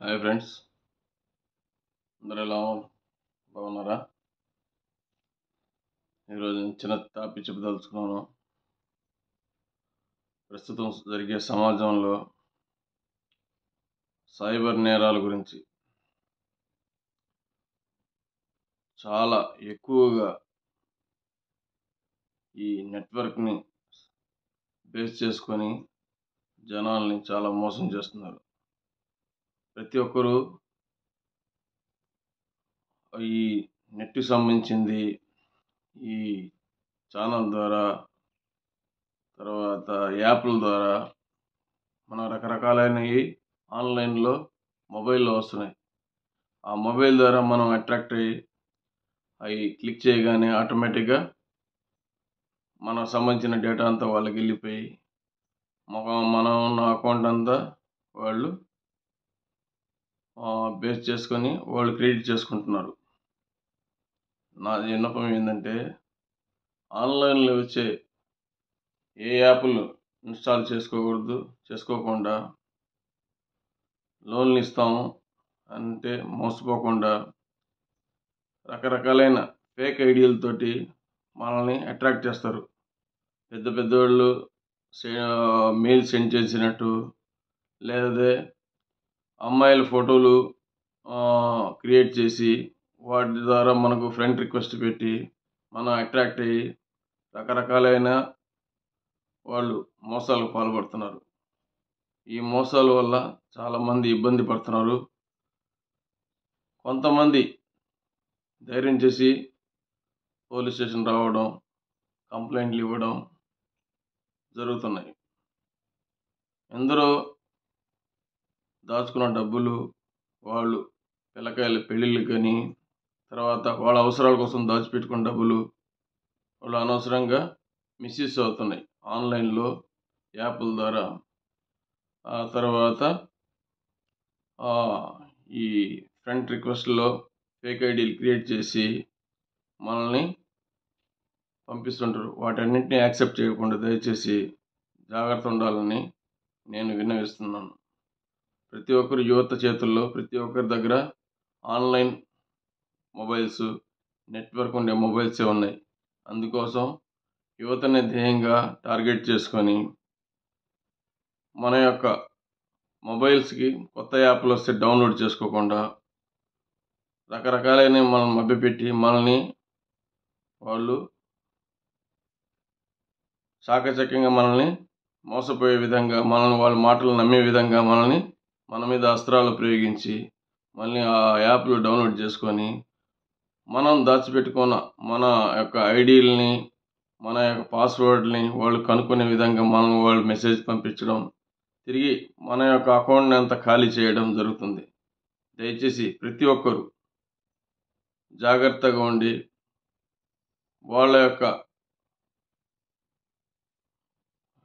Hi friends, అందరూ ఎలా బాగున్నారా? ఈరోజు చిన్న టాపిక్ చెప్పదలుచుకున్నాను. ప్రస్తుతం జరిగే సమాజంలో సైబర్ నేరాల గురించి చాలా ఎక్కువగా ఈ నెట్వర్క్ని బేస్ చేసుకొని జనాల్ని చాలా మోసం చేస్తున్నారు. ప్రతి ఒక్కరూ ఈ నెట్కి సంబంధించింది ఈ ఛానల్ ద్వారా, తర్వాత యాప్ల ద్వారా మనం రకరకాలైనవి ఆన్లైన్లో మొబైల్లో వస్తున్నాయి. ఆ మొబైల్ ద్వారా మనం అట్రాక్ట్ అయ్యి అవి క్లిక్ చేయగానే ఆటోమేటిక్గా మనకు సంబంధించిన డేటా అంతా వాళ్ళకి వెళ్ళిపోయి మనం ఉన్న అకౌంట్ అంతా వాళ్ళు బేస్ చేసుకొని వాళ్ళు క్రెడిట్ చేసుకుంటున్నారు. నా విన్నపం ఏంటంటే, ఆన్లైన్లో వచ్చే ఏ యాప్లు ఇన్స్టాల్ చేసుకోకుండా లోన్లు ఇస్తాము అంటే మోసపోకుండా రకరకాలైన ఫేక్ ఐడియాలతోటి మనల్ని అట్రాక్ట్ చేస్తారు. పెద్ద పెద్దవాళ్ళు మెయిల్ సెండ్ చేసినట్టు, లేదా అమ్మాయిల ఫోటోలు క్రియేట్ చేసి వాటి ద్వారా మనకు ఫ్రెండ్ రిక్వెస్ట్ పెట్టి మనం అట్రాక్ట్ అయ్యి రకరకాలైన వాళ్ళు మోసాలకు పాల్పడుతున్నారు. ఈ మోసాల వల్ల చాలామంది ఇబ్బంది పడుతున్నారు. కొంతమంది ధైర్యం చేసి పోలీస్ స్టేషన్ రావడం, కంప్లైంట్లు ఇవ్వడం జరుగుతున్నాయి. ఎందరో దాచుకున్న డబ్బులు వాళ్ళు పిల్లకాయల పెళ్ళిళ్ళు కానీ, తర్వాత వాళ్ళ అవసరాల కోసం దాచిపెట్టుకున్న డబ్బులు వాళ్ళు అనవసరంగా మిస్యూజ్ అవుతున్నాయి ఆన్లైన్లో యాప్ల ద్వారా. ఆ తర్వాత ఈ ఫ్రెండ్ రిక్వెస్ట్లో ఫేక్ ఐడీలు క్రియేట్ చేసి మనల్ని పంపిస్తుంటారు. వాటన్నింటినీ యాక్సెప్ట్ చేయకుండా దయచేసి జాగ్రత్త ఉండాలని నేను విన్నవిస్తున్నాను. ప్రతి ఒక్కరు యువత చేతుల్లో, ప్రతి ఒక్కరి దగ్గర ఆన్లైన్ మొబైల్స్, నెట్వర్క్ ఉండే మొబైల్సే ఉన్నాయి. అందుకోసం యువతని ధ్యేయంగా టార్గెట్ చేసుకొని మన యొక్క మొబైల్స్కి కొత్త యాప్లు వస్తే డౌన్లోడ్ చేసుకోకుండా రకరకాలైన మనం మభ్యపెట్టి మనల్ని వాళ్ళు చాకచక్యంగా మనల్ని మోసపోయే విధంగా, మనల్ని వాళ్ళ మాటలు నమ్మే విధంగా మన మీద అస్త్రాలు ప్రయోగించి మళ్ళీ ఆ యాప్లు డౌన్లోడ్ చేసుకొని మనం దాచిపెట్టుకున్న మన యొక్క ఐడీలని, మన యొక్క పాస్వర్డ్ని వాళ్ళు కనుక్కునే విధంగా వాళ్ళు మెసేజ్ పంపించడం, తిరిగి మన యొక్క అకౌంట్ని అంతా ఖాళీ చేయడం జరుగుతుంది. దయచేసి ప్రతి ఒక్కరూ జాగ్రత్తగా ఉండి వాళ్ళ యొక్క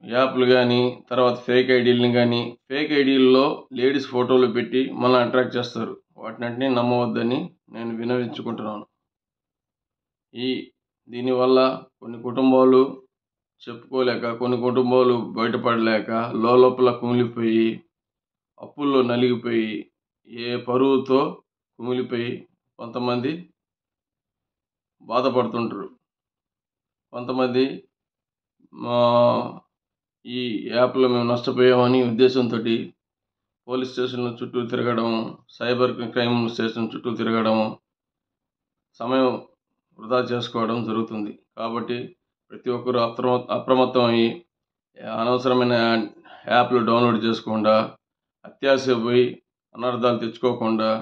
యాప్లు కానీ, తర్వాత ఫేక్ ఐడీలను కానీ, ఫేక్ ఐడీల్లో లేడీస్ ఫోటోలు పెట్టి మనల్ని అట్రాక్ట్ చేస్తారు. వాటిని నమ్మవద్దని నేను విన్నవించుకుంటున్నాను. దీనివల్ల కొన్ని కుటుంబాలు చెప్పుకోలేక, కొన్ని కుటుంబాలు బయటపడలేక లోపల కుమిలిపోయి, అప్పుల్లో నలిగిపోయి, ఏ పరువుతో కుమిలిపోయి కొంతమంది బాధపడుతుంటారు. కొంతమంది ఈ యాప్లో మేము నష్టపోయామని ఉద్దేశంతో పోలీస్ స్టేషన్ల చుట్టూ తిరగడం, సైబర్ క్రైమ్ స్టేషన్ చుట్టూ తిరగడం, సమయం వృధా చేసుకోవడం జరుగుతుంది. కాబట్టి ప్రతి ఒక్కరూ అప్రమత్తం అయ్యి అనవసరమైన యాప్లు డౌన్లోడ్ చేసుకోకుండా, అత్యాశ పోయి అనర్థాలు తెచ్చుకోకుండా,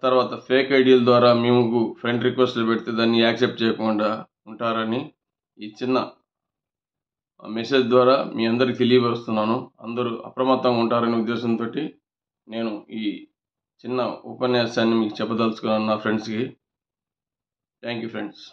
తర్వాత ఫేక్ ఐడీల ద్వారా మేము ఫ్రెండ్ రిక్వెస్ట్లు పెడితే దాన్ని యాక్సెప్ట్ చేయకుండా ఉంటారని ఈ చిన్న మెసేజ్ ద్వారా మీ అందరికీ తెలియపరుస్తున్నాను. అందరూ అప్రమత్తంగా ఉంటారనే ఉద్దేశంతో నేను ఈ చిన్న ఉపన్యాసాన్ని మీకు చెప్పదలుచుకున్నాను నా ఫ్రెండ్స్కి. Thank you friends.